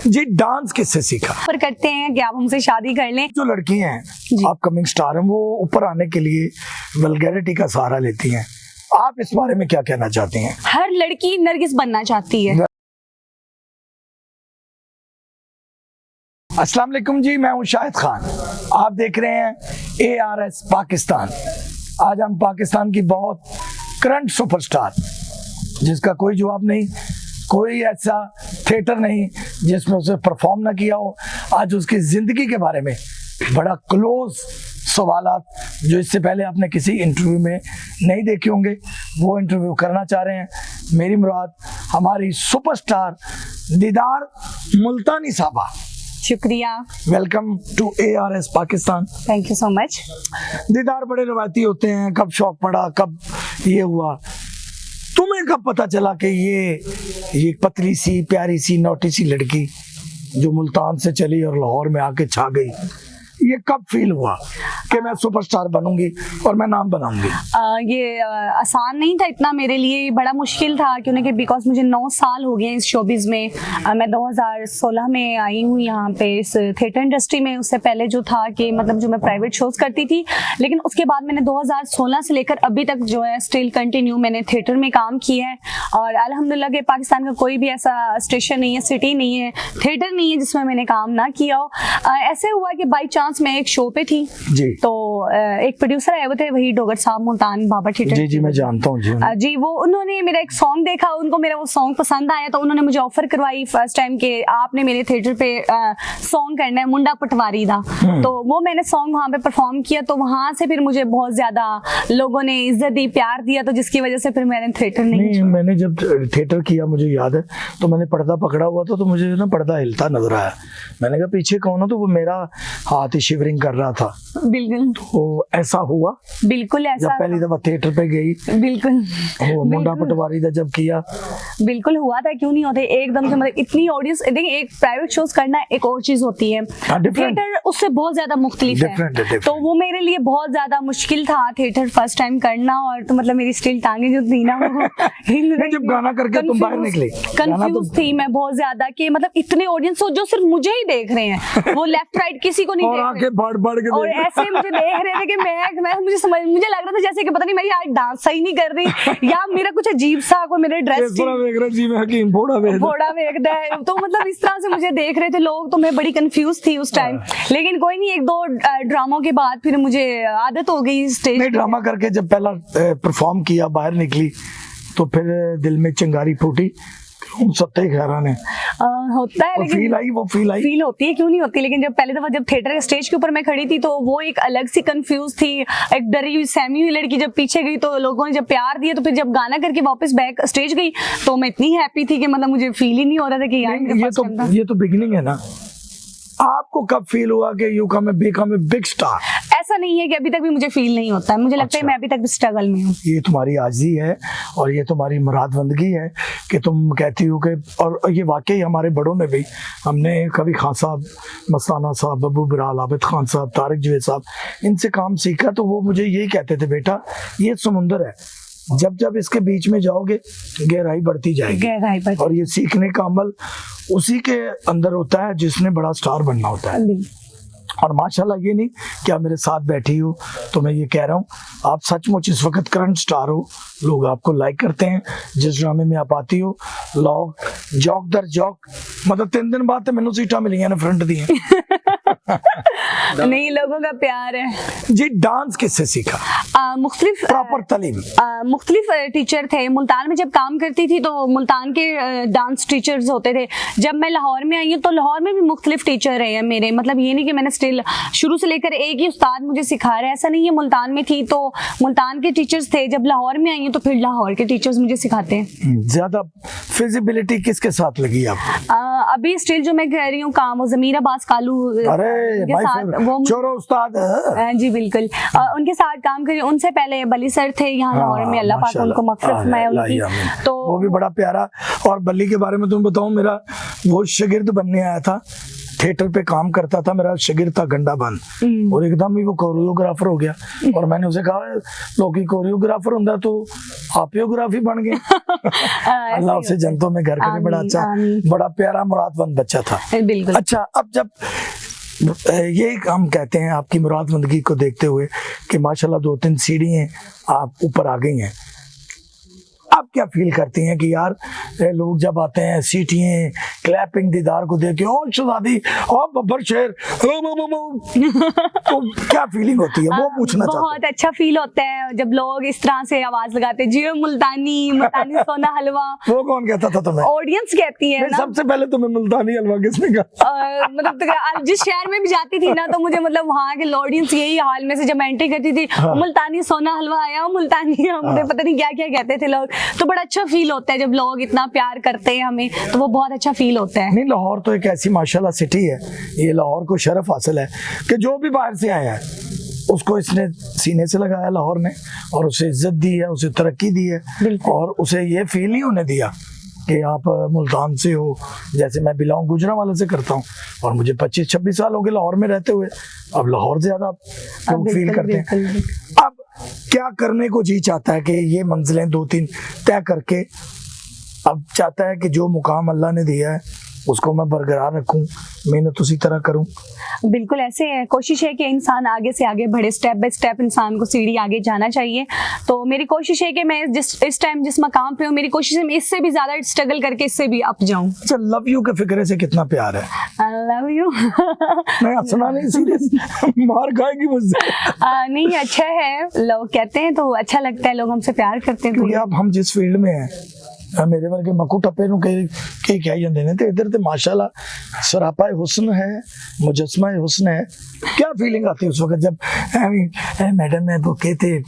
जी dance किससे सीखा? पर करते हैं कि आप हमसे शादी कर लें। जो लड़की हैं अपकमिंग स्टार हैं वो ऊपर आने के लिए वल्गैरिटी का सहारा लेती हैं, आप इस बारे में क्या कहना चाहती हैं? हर लड़की नरगिस बनना चाहती है। अस्सलाम वालेकुम जी, मैं हूं शाहिद खान, आप देख रहे हैं ARS पाकिस्तान। आज हम पाकिस्तान की बहुत करंट सुपरस्टार जिसका कोई जवाब नहीं, कोई ऐसा थिएटर नहीं जिसमें उसे परफॉर्म ना किया हो, आज उसकी ज़िंदगी के बारे में बड़ा क्लोज सवालात जो इससे पहले आपने किसी इंटरव्यू में नहीं देखे होंगे वो इंटरव्यू करना चाह रहे हैं। मेरी मुराद हमारी सुपरस्टार दीदार मुल्तानी साहबा। शुक्रिया। Welcome to ARS Pakistan. Thank you so much. Didar बड़े रवायती होते हैं, कब शौक पड़ा, कब ये हुआ, तुम्हें कब पता चला कि ये पतली सी प्यारी सी नोटी सी लड़की जो मुल्तान से चली और लाहौर में आके छा गई, ये कब फील हुआ कि मैं सुपरस्टार बनूंगी और मैं नाम बनाऊंगी? ये आसान नहीं था इतना मेरे लिए, बड़ा मुश्किल था क्योंकि बिकॉज मुझे 9 साल हो गए इस शोबिज़ में। मैं 2016 में आई हूँ यहाँ पे इस थिएटर इंडस्ट्री में। उससे पहले जो था कि मतलब जो मैं प्राइवेट शोज करती थी, लेकिन उसके बाद मैंने 2016 से लेकर अभी तक जो है स्टिल कंटिन्यू मैंने थिएटर में काम किया है। और अल्हम्दुलिल्लाह के पाकिस्तान का कोई भी ऐसा स्टेशन नहीं है, सिटी नहीं है, थिएटर नहीं है जिसमें मैंने काम ना किया हो। ऐसे हुआ कि बाई चांस मैं एक शो पे थी जी, तो एक प्रोड्यूसर आए हुए थे, वही डोगर साहब मुल्तान बाबा थिएटर। जी जी मैं जानता हूँ जी। वो उन्होंने मेरा एक सॉन्ग देखा, उनको मेरा वो सॉन्ग पसंद आया तो उन्होंने मुझे ऑफर करवाई फर्स्ट टाइम कि आपने मेरे थिएटर पे सॉन्ग करना है मुंडा पटवारी दा। तो वो मैंने सॉन्ग वहाँ पे परफॉर्म किया, तो वहाँ से फिर मुझे बहुत ज्यादा लोगों ने इज्जत दी, प्यार दिया, तो जिसकी वजह से फिर मैंने थिएटर नहीं मैंने जब थिएटर किया मुझे याद है, तो मैंने पर्दा पकड़ा हुआ था, तो मुझे ना पर्दा हिलता नजर आया। मैंने कहा पीछे कौन है, तो वो मेरा हाथ ही शिवरिंग कर रहा था। बिल्कुल। तो ऐसा हुआ बिल्कुल ऐसा जब पहली दफा थिएटर पे गई? बिल्कुल। वो मुंडा पटवारी दा जब किया बिल्कुल हुआ था, क्यों नहीं होते एकदम से। मतलब इतनी ऑडियंस, देखिए एक प्राइवेट शोज करना एक और चीज होती है, थिएटर उससे बहुत ज्यादा मुख्तलिफ है। तो वो मेरे लिए बहुत ज्यादा मुश्किल था थिएटर फर्स्ट टाइम करना। और तो मतलब मेरी स्टिल टांगे जो थी ना वो जब गाना करके तुम बाहर निकली, कंफ्यूज थी मैं बहुत ज्यादा कि मतलब इतने ऑडियंस हो जो सिर्फ मुझे ही देख रहे हैं, वो लेफ्ट राइट किसी को नहीं देख रहे, बढ़ के और ऐसे मुझे देख रहे थे कि मुझे लग रहा था जैसे कि पता नहीं मैं यार डांस सही नहीं कर रही या मेरा कुछ अजीब सा कोई मेरे ड्रेस फोड़ा वेखदा है। तो मतलब इस तरह से मुझे देख रहे थे लोग, तो मैं बड़ी कंफ्यूज थी उस टाइम। लेकिन कोई नहीं, 1-2 ड्रामों के बाद फिर मुझे आदत हो गई स्टेज नहीं, ड्रामा करके जब पहला परफॉर्म किया, बाहर निकली, तो फिर दिल में चिंगारी फूटी, सत्ते खैरान है होता है, लेकिन वो फील होती है, क्यों नहीं होती। लेकिन जब पहले दफा जब थिएटर के स्टेज के ऊपर मैं खड़ी थी, तो वो एक अलग सी कंफ्यूज थी, एक डरी हुई सहमी हुई लड़की जब पीछे गई, तो लोगों ने जब प्यार दिया, तो फिर जब गाना करके वापस बैक स्टेज गई, तो मैं इतनी हैप्पी थी कि मतलब मुझे फील ही नहीं हो रहा था कि यार ये तो बिगिनिंग है ना। आपको कब फील हुआ कि you come a big star? ऐसा नहीं है कि अभी तक भी मुझे फील नहीं होता है, मुझे लगता है मैं अभी तक भी स्ट्रगल में हूँ। ये तुम्हारी आजी है और ये तुम्हारी मुरादबंदगी है कि तुम कहती हो कि, और ये वाकई हमारे बड़ों ने भी, हमने कभी खान साहब, मस्ताना साहब, अबू बिलाल, आबिद खान साहब, तारिक जवेद साहब, इनसे काम सीखा, तो वो मुझे यही कहते थे, बेटा ये समुंदर है, जब जब इसके बीच में जाओगे गहराई बढ़ती जाएगी, और ये सीखने का अमल उसी के अंदर होता है जिसने बड़ा स्टार बनना होता है। और माशाल्लाह ये नहीं कि आप मेरे साथ बैठी हो तो मैं ये कह रहा हूँ, आप सचमुच इस वक्त करंट स्टार हो, लोग आपको लाइक करते हैं, जिस ड्रामे में आप आती हो, लोग जौक दर जौक, मतलब 3 दिन बाद तो मैंने सीटा मिली है ना, फ्रंट दी है नहीं, लोगों का प्यार है जी। डांस किससे सीखा? मुख्तलिफ प्रॉपर तालीम, मुख्तलिफ टीचर थे। मुल्तान में जब काम करती थी तो मुल्तान के डांस टीचर्स होते थे। जब मैं लाहौर में आई हूँ तो लाहौर में भी मुख्तलिफ टीचर रहे हैं मेरे, मतलब ये नहीं कि मैंने स्टिल शुरू से लेकर एक ही उस्ताद मुझे सिखा रहा है, ऐसा नहीं है। मुल्तान में थी तो मुल्तान के टीचर्स थे, जब लाहौर में आई हूँ तो फिर लाहौर के टीचर्स मुझे सिखाते हैं। ज्यादा फिजिबिलिटी किसके साथ लगी आपको? अभी स्टिल जो मैं कह रही हूँ काम, वो ज़मीर अब्बास कालू के साथ, वो चोरो उस्ताद जी बिल्कुल, उनके साथ काम करी। उनसे पहले बली सर थे यहाँ लाहौर में, अल्लाह पाक उनको मग़फ़िरत फरमाए उनकी। तो वो भी बड़ा प्यारा। और बली के बारे में तुम बताऊं, मेरा वो शागिर्द बनने आया था थिएटर पे काम करता था, मेरा शिगिर था गंडा बन, और एकदम ही वो कोरियोग्राफर हो गया। और मैंने उसे कहा लोग कोरियोग्राफर होता तो आप योग्राफी बन गए। अल्लाह उसे जनतों में घर करे, बड़ा अच्छा बड़ा प्यारा मुरादवंद बच्चा था। बिल्कुल। अच्छा, अब जब ये हम कहते हैं आपकी मुरादवंदगी को देखते हुए कि माशाल्लाह 2-3 सीढ़ियाँ आप ऊपर आ गई हैं, आप क्या फील करती हैं कि यार लोग जब आते हैं सीटियाँ क्लैपिंग दीदार को देख के ओ शहजादी ओ बब्बर शेर तो क्या फीलिंग होती है वो पूछना चाहते हैं। बहुत अच्छा फील होता है जब लोग इस तरह से आवाज लगाते हैं, जियो मुल्तानी मुल्तानी सोना हलवा। वो कौन कहता था तुम्हें? ऑडियंस कहती है ना। सबसे पहले तुम्हें मुल्तानी हलवा किसने कहा? मतलब तो जिस शहर में भी जाती थी ना तो मुझे मतलब वहाँ के ऑडियंस यही हाल में से जब मैं एंट्री करती थी, मुल्तानी सोना हलवा आया, मुल्तानी, मुझे पता नहीं क्या क्या कहते थे लोग। तो बड़ा अच्छा फील होता है जब लोग इतना प्यार करते हैं हमें, तो वो बहुत अच्छा फील होता है। नहीं, लाहौर तो एक ऐसी माशाल्लाह सिटी है, ये लाहौर को शरफ हासिल है कि जो भी बाहर से आया है उसको इसने सीने से लगाया लाहौर ने, और उसे इज्जत दी है, उसे तरक्की दी है, और उसे ये फील नहीं होने दिया कि आप मुल्तान से हो। जैसे मैं बिलोंग गुजरांवाला से करता हूँ और मुझे 25-26 साल हो गए लाहौर में रहते हुए, अब लाहौर ज्यादा लोग फील करते हैं। अब क्या करने को जी चाहता है कि ये मंजिलें 2-3 तय करके अब चाहता है कि जो मुकाम अल्लाह ने दिया है उसको मैं बरकरार रखूं, मेहनत उसी तरह करूं। बिल्कुल ऐसे है, कोशिश है कि इंसान आगे से आगे बढ़े, स्टेप बाय स्टेप इंसान को सीढ़ी आगे जाना चाहिए। तो मेरी कोशिश है कि मैं इस टाइम जिस मकाम पे हूँ, मेरी कोशिश है मैं इससे भी ज्यादा स्ट्रगल करके इससे भी अप जाऊं। अच्छा, लव यू के फिक्रे से कितना प्यार है? लव यू मैं हंसना नहीं, सीरियस मार खाएगी मुझसे। नहीं, अच्छा है, लोग कहते हैं तो अच्छा लगता है, लोग हमसे प्यार करते हैं। क्योंकि अब हम जिस फील्ड में हैं, मेरे वर्गे मक्कू टप्पे नूं कई कह जाते हैं, तो इधर तो माशाल्लाह सरापा हुस्न है, मुजस्मा हुस्न है। क्या फीलिंग आती है उस वक्त जब मैडम ने वो कहते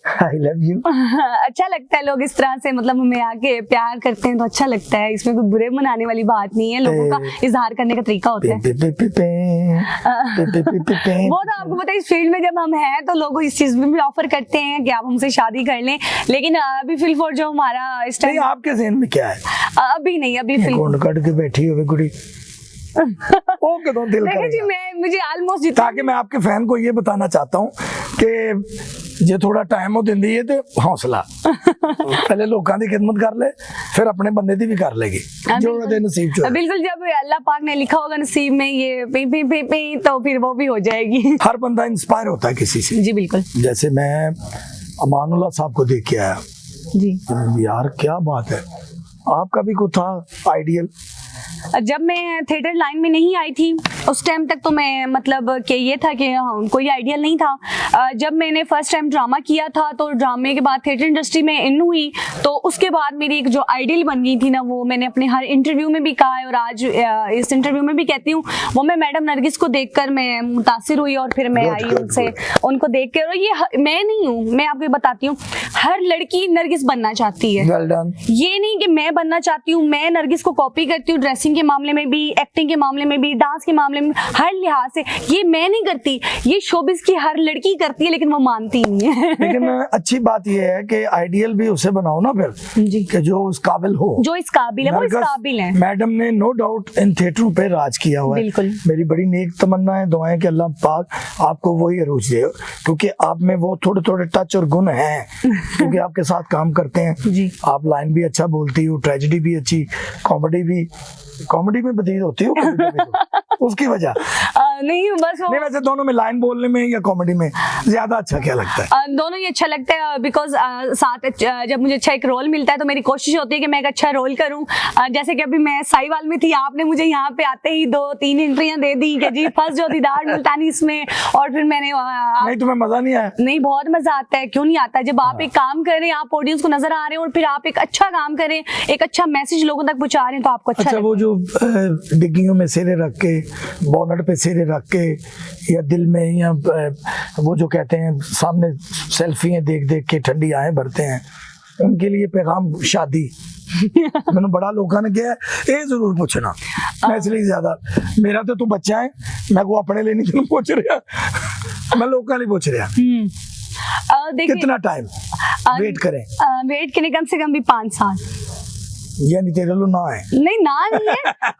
आई लव यू? अच्छा लगता है, लोग इस तरह से मतलब हमें आके प्यार करते हैं तो अच्छा लगता है, इसमें कोई बुरे मनाने वाली बात नहीं है, लोगों का इजहार करने का तरीका होता है। वो तो आपको पता है इस फील्ड में जब हम हैं तो लोग इस चीज में भी ऑफर करते हैं कि आप हमसे शादी कर लें, लेकिन अभी फिलहाल जो हमारा इस टाइम आपके ज़हन में क्या है? अभी नहीं, अभी फिलहाल कट के बैठी हुई कुड़ी ओके तो दिल करेगा जी, मुझे ऑलमोस्ट ताकि मैं आपके फैन को ये बताना चाहता हूँ कि जे थोड़ा टाइम हो दिंदी है तो हौसला पहले लोगों की खिदमत कर ले, फिर अपने बंदे की भी कर लेगी जो नसीब चो। बिल्कुल, जब अल्लाह पाक ने लिखा होगा नसीब में ये पी पी पी पी तो फिर वो भी हो जाएगी। हर बंदा इंस्पायर होता है किसी से। जी बिल्कुल। जैसे मैं अमानुल्लाह साहब को देख के आया जी, यार क्या बात है, आपका भी कुछ था आइडियल? जब मैं थिएटर लाइन में नहीं आई थी उस टाइम तक तो मैं मतलब कि ये था कि कोई आइडियल नहीं था। जब मैंने फर्स्ट टाइम ड्रामा किया था तो ड्रामे के बाद थिएटर इंडस्ट्री में इन हुई, तो उसके बाद मेरी एक जो आइडियल बन गई थी ना, वो मैंने अपने हर इंटरव्यू में भी कहा है और आज इस इंटरव्यू में भी कहती हूँ, वो मैं मैडम नरगिस को देखकर मैं मुतासिर हुई और फिर मैं आई उनसे, उनको देख कर। और ये मैं नहीं हूँ, मैं आपको बताती हूँ, हर लड़की नरगिस बनना चाहती है। ये नहीं कि मैं बनना चाहती हूँ, मैं नरगिस को कॉपी करती हूँ, ड्रेसिंग के मामले में भी, एक्टिंग के मामले में भी, डांस के मामले में, हर लिहाज से। ये मैं नहीं करती, ये शोबिस की हर लड़की करती है, लेकिन वो मानती नहीं है। लेकिन अच्छी बात ये है कि आइडियल भी उसे बनाओ ना फिर जी, कि जो इस काबिल हो, जो इस काबिल है, वो इस काबिल है। मैडम ने नो डाउट इन थिएटरों पे राज किया हुआ है। बिल्कुल। मेरी बड़ी नेक तमन्ना है, दुआएं कि अल्लाह पाक आपको वही अरूज दे, क्योंकि आप में वो थोड़े थोड़े टच और गुण हैं, क्योंकि आपके साथ काम करते हैं जी। आप लाइन भी अच्छा बोलती हो, ट्रेजेडी भी अच्छी, कॉमेडी में बदीर होती हो उसकी वजह नहीं, बस नहीं, वैसे दोनों में लाइन बोलने में या कॉमेडी में ज्यादा अच्छा क्या लगता है? दोनों ही अच्छा लगता है, बिकॉज साथ जब मुझे अच्छा एक रोल मिलता है तो मेरी कोशिश होती है कि मैं एक अच्छा रोल करूं। जैसे कि अभी मैं साहिवाल में थी, आपने मुझे यहाँ पे आते ही 2-3 एंट्रियां दे दी कि जी फर्स्ट जो दीदार मुल्तानी इसमें, और फिर मैंने नहीं, तुम्हें मजा नहीं आया? नहीं, बहुत मजा आता है, क्यों नहीं आता, जब आप एक काम कर रहे हैं, आप ऑडियंस को नजर आ रहे हैं और फिर आप एक अच्छा काम करें, एक अच्छा मैसेज लोगों तक पहुंचा रहे हैं, तो आपको अच्छा वो जो डिग्गियों में सिरे रख के, बोनट पे सिरे रख के, या दिल में, या वो जो कहते हैं सामने सेल्फियां देख देख के ठंडी आए भरते हैं, उनके लिए पैगाम शादी मैंने बड़ा लोगों ने किया ये जरूर पूछना, मैं इसलिए ज्यादा, मेरा तो तू बच्चा है, मैं को अपने लिए नहीं पूछ रहा, मैं लोगों लिए पूछ रहा। कितना टाइम वेट करें? वेट करने कम से कम भी 5 साल। यानी तेरे लो ना है? नहीं ना नहीं है,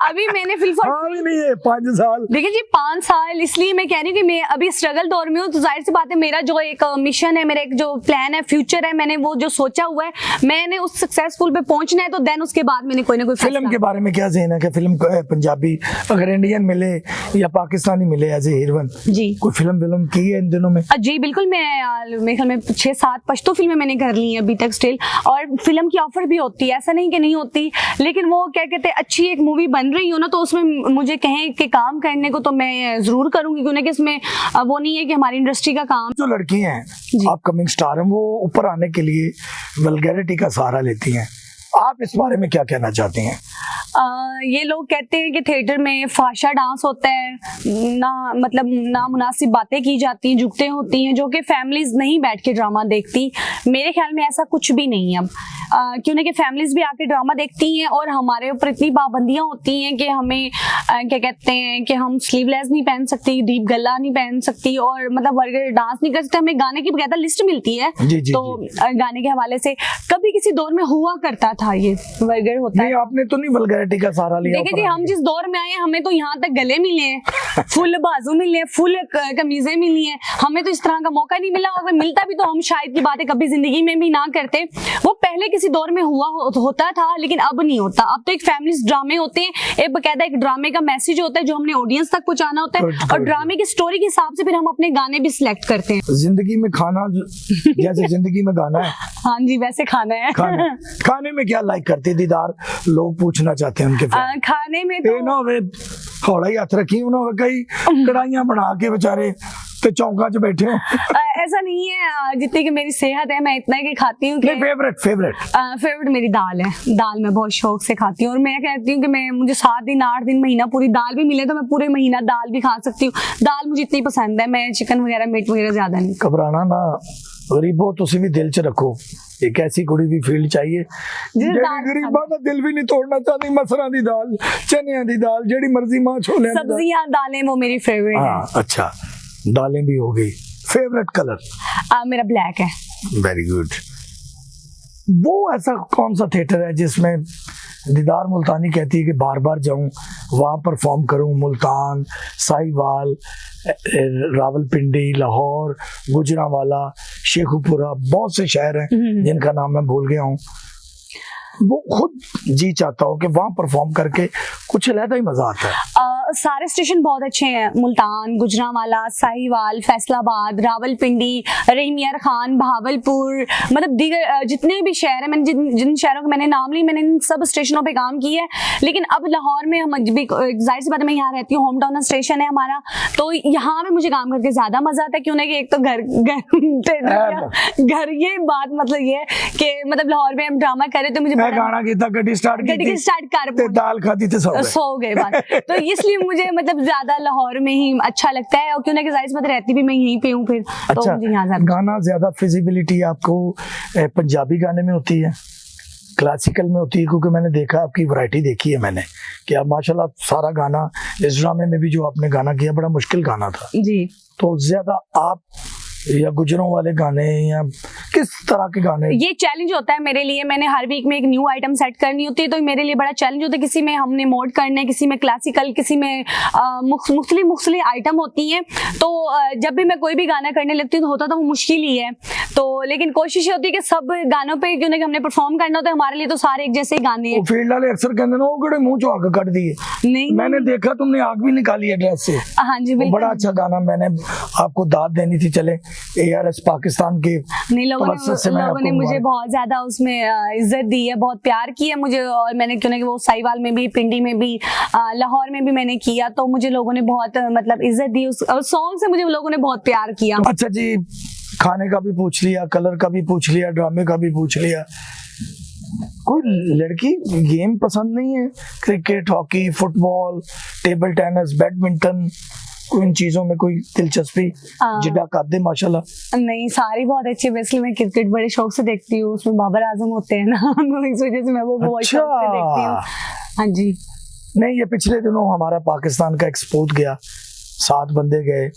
अभी मैंने फिलहाल हाँ भी नहीं है 5 साल। देखिए जी 5 साल, इसलिए मैं कह रही हूँ कि मैं अभी स्ट्रगल दौर में हूँ, तो जाहिर सी बात है मेरा जो एक मिशन है, मेरा एक जो प्लान है, फ्यूचर है, मैंने वो जो सोचा हुआ है, मैंने उस सक्सेसफुल पे पहुंचना है, तो देन उसके बाद मैंने कोई ना कोई फिल्म के बारे में क्या ज़हन है कि फिल्म पंजाबी अगर इंडियन मिले या पाकिस्तानी मिले एज ए हीरोइन, जी कोई फिल्म की है इन दिनों में? जी बिल्कुल, मैं मेरे ख्याल में 6-7 पश्तो फिल्में मैंने कर ली हैं अभी तक स्टिल, और फिल्म की ऑफर भी होती है, ऐसा नहीं कि नहीं होती, लेकिन वो क्या कहते हैं अच्छी एक मूवी बन रही हो ना, तो उसमें मुझे कहें कि काम करने को तो मैं जरूर करूंगी, क्योंकि कि इसमें वो नहीं है कि हमारी इंडस्ट्री का काम। जो लड़की हैं अपकमिंग स्टार हैं, वो ऊपर आने के लिए वल्गैरिटी का सहारा लेती हैं, आप इस बारे में क्या कहना चाहती हैं? ये लोग कहते हैं कि थिएटर में फाशा डांस होता है, ना मतलब ना मुनासिब बातें की जाती हैं, जुगतें होती हैं, जो कि फैमिलीज नहीं बैठ के ड्रामा देखती। मेरे ख्याल में ऐसा कुछ भी नहीं है अब, क्योंकि फैमिलीज भी आके ड्रामा देखती हैं, और हमारे ऊपर इतनी पाबंदियां होती हैं कि हमें क्या कहते हैं कि हम स्लीवलेस नहीं पहन सकती, डीप गला नहीं पहन सकती, और मतलब वर्गर डांस नहीं कर सकते। हमें गाने की बकायदा लिस्ट मिलती है, तो गाने के हवाले से कभी किसी दौर में हुआ करता था ये वर्गर होता है। आपने तो नहीं वल्गैरिटी का सहारा लिया? देखिए जी, हम जिस दौर में आए हैं, हमें तो यहाँ तक गले मिले हैं, फुल बाजू मिले हैं, फुल कमीजें मिली हैं, हमें तो इस तरह का मौका नहीं मिला, और मिलता भी तो हम शायद की बातें कभी जिंदगी में भी ना करते। वो पहले किसी दौर में होता था, लेकिन अब नहीं होता। अब तो एक फैमिली ड्रामे होते हैं, एक बकायदा एक ड्रामे का मैसेज होता है जो हमने ऑडियंस तक पहुंचाना होता है, और ड्रामे की स्टोरी के हिसाब से फिर हम अपने गाने भी सिलेक्ट करते हैं। जिंदगी में खाना जैसे जिंदगी में गाना है। हाँ जी, वैसे खाना है। खाने में क्या लाइक करते दीदार, लोग पूछना चाहते हैं उनके खाने में तो ना वे थोड़ा ही हाथ रखी उन्होंने, कई कढ़ाइयां बना के बेचारे तो चौंका च बैठे हो। ऐसा नहीं है, जितनी कि मेरी सेहत है मैं इतना ही खाती हूँ। फेवरेट मेरी दाल है, दाल मैं बहुत शौक से खाती हूँ, और मैं कहती हूँ कि मैं मुझे 7 दिन 8 दिन महीना पूरी दाल भी मिले तो मैं पूरे महीना दाल भी खा सकती हूँ। दाल मुझे इतनी पसंद है, मैं चिकन वगैरह मीट वगैरह ज्यादा नहीं। घबराना ना गरीबो, तुसी भी दिल च रखो, एक ऐसी कुड़ी भी फील्ड चाहिए गरीबां दा दिल भी नहीं तोड़ना चाहती। मसरां दी दाल, चनियां दी दाल, जेड़ी मर्जी मां छोले, सब्जियां दालें वो मेरी फेवरेट है। अच्छा, दालें भी हो गई। फेवरेट कलर मेरा ब्लैक है। Very good. वो ऐसा कौन सा थिएटर है जिसमें दीदार मुल्तानी कहती है कि बार बार जाऊं, वहां परफॉर्म करूं? मुल्तान, साहिवाल, रावलपिंडी, लाहौर, गुजरांवाला, शेखुपुरा, बहुत से शहर हैं जिनका नाम मैं भूल गया हूँ। वो खुद जी चाहता हो कि वहां परफॉर्म करके कुछ अलग ही मजा आता है। सारे स्टेशन बहुत अच्छे हैं, मुल्तान, गुजरांवाला, साहिवाल, फैसलाबाद, रावलपिंडी, रहीमियर खान, भावलपुर, मतलब दीगर जितने भी शहर हैं, मैंने जिन शहरों के मैंने नाम ली, मैंने इन सब स्टेशनों पे काम किया है। लेकिन अब लाहौर में हम भी, जाहिर सी बात है मैं यहाँ रहती हूँ, होम टाउन स्टेशन है हमारा, तो यहाँ पे मुझे काम करके ज्यादा मजा आता है। क्यों ना कि एक तो घर ये बात मतलब ये कि मतलब लाहौर में हम ड्रामा करे तो मुझे गाना कीता, गड्डी स्टार्ट कर दाल खाती थे, सो गए बात। तो इसलिए मुझे मतलब ज्यादा लाहौर में ही अच्छा लगता है, और क्यों ना कि जाहिर बात रहती भी मैं यहीं पे हूँ फिर। अच्छा, तो मुझे यहाँ गाना ज्यादा फिजिबिलिटी आपको पंजाबी गाने में होती है, क्लासिकल में होती है? क्योंकि मैंने देखा, आपकी वैरायटी देखी है मैंने, कि आप माशाल्लाह सारा गाना, इस ड्रामे में भी जो आपने गाना किया बड़ा मुश्किल गाना था जी, तो ज्यादा आप या गुजरों वाले गाने या किस तरह के गाने? ये चैलेंज होता है मेरे लिए, मैंने हर वीक में एक न्यू आइटम सेट करनी होती है, तो मेरे लिए बड़ा चैलेंज होता है। किसी में हमने मोड करने, किसी में क्लासिकल, किसी में मुख्तलिफ आइटम होती हैं। तो जब भी मैं कोई भी गाना करने लगती हूँ तो होता तो वो मुश्किल ही है, तो लेकिन कोशिश होती है कि सब गानों पे क्यों ना हमने परफॉर्म करना होता है, हमारे लिए तो सारे एक जैसे ही गाने हैं। फील्ड वाले अक्सर कहते हैं वो मुंह चो आग कट दिए। नहीं, मैंने देखा तुमने आग भी निकाली है ड्रेस से। हाँ जी, बड़ा अच्छा गाना, मैंने आपको दाद देनी थी, चले ARS पाकिस्तान के लोगों ने मुझे बहुत ज्यादा उसमें इज्जत दी है, बहुत प्यार किया मुझे, और मैंने क्यों ना कि वो साहिवाल में भी, पिंडी में भी, लाहौर में भी मैंने किया, तो मुझे लोगों ने बहुत मतलब इज्जत दी, उस सॉन्ग से मुझे लोगों ने बहुत प्यार किया। अच्छा जी, खाने का भी पूछ लिया, कलर का भी पूछ लिया, ड्रामे का भी पूछ लिया, कोई लड़की गेम पसंद नहीं है? Cricket, hockey, football, table tennis, badminton, इन चीजों में कोई दिलचस्पी? जिद्दा कादे माशाल्लाह। नहीं, सारी बहुत अच्छी। बेसिकली मैं क्रिकेट बड़े शौक से देखती हूँ, उसमें बाबर आजम होते हैं ना, तो इस वजह से मैं वो बहुत शौक से देखती हूँ। हाँ जी। नहीं, ये पिछले दिनों हमारा पाकिस्तान का एक्सपोर्ट गया, 7 बंदे गए,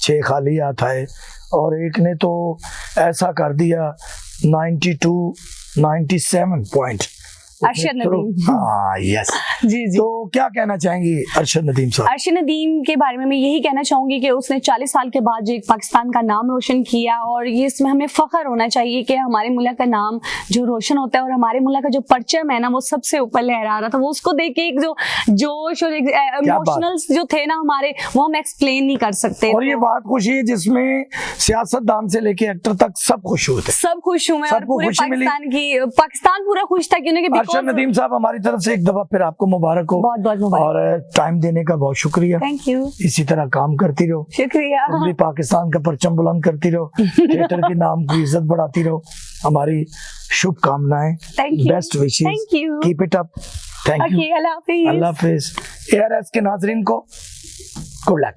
6 खाली हाथ आए, और एक ने तो ऐसा कर दिया 92-97 पॉइंट, अरशद नदीम। हाँ यस। जी जी। तो क्या कहना चाहेंगी अरशद नदीम साहब? अरशद नदीम के बारे में मैं यही कहना चाहूंगी कि उसने 40 साल के बाद जो एक पाकिस्तान का नाम रोशन किया, और ये इसमें हमें फख्र होना चाहिए कि हमारे मुल्क का नाम जो रोशन होता है और हमारे मुल्क का जो परचम है ना वो सबसे ऊपर लहरा रहा था। वो उसको देख के एक जो जोश और इमोशनल्स जो थे ना हमारे, वो हम एक्सप्लेन नहीं कर सकते। और ये बात खुशी है जिसमें सियासतदान से लेके एक्टर तक सब खुश हुए थे, सब खुश हुए, और सबको पूरे खुशी मिली। पाकिस्तान पूरा खुश था क्योंकि अरशद नदीम साहब हमारी तरफ से एक दफा फिर आपको मुबारक हो, बहुत बहुत मुबारक। और टाइम देने का बहुत शुक्रिया। Thank you. इसी तरह काम करती रहो, शुक्रिया। तुम भी पाकिस्तान का परचम बुलंद करती रहो, थिएटर के नाम की इज्जत बढ़ाती रहो। हमारी शुभकामनाएं, best wishes, thank you, keep it up, thank you, Allah Hafiz. Allah Hafiz. ARS के नाजरीन को गुड लक।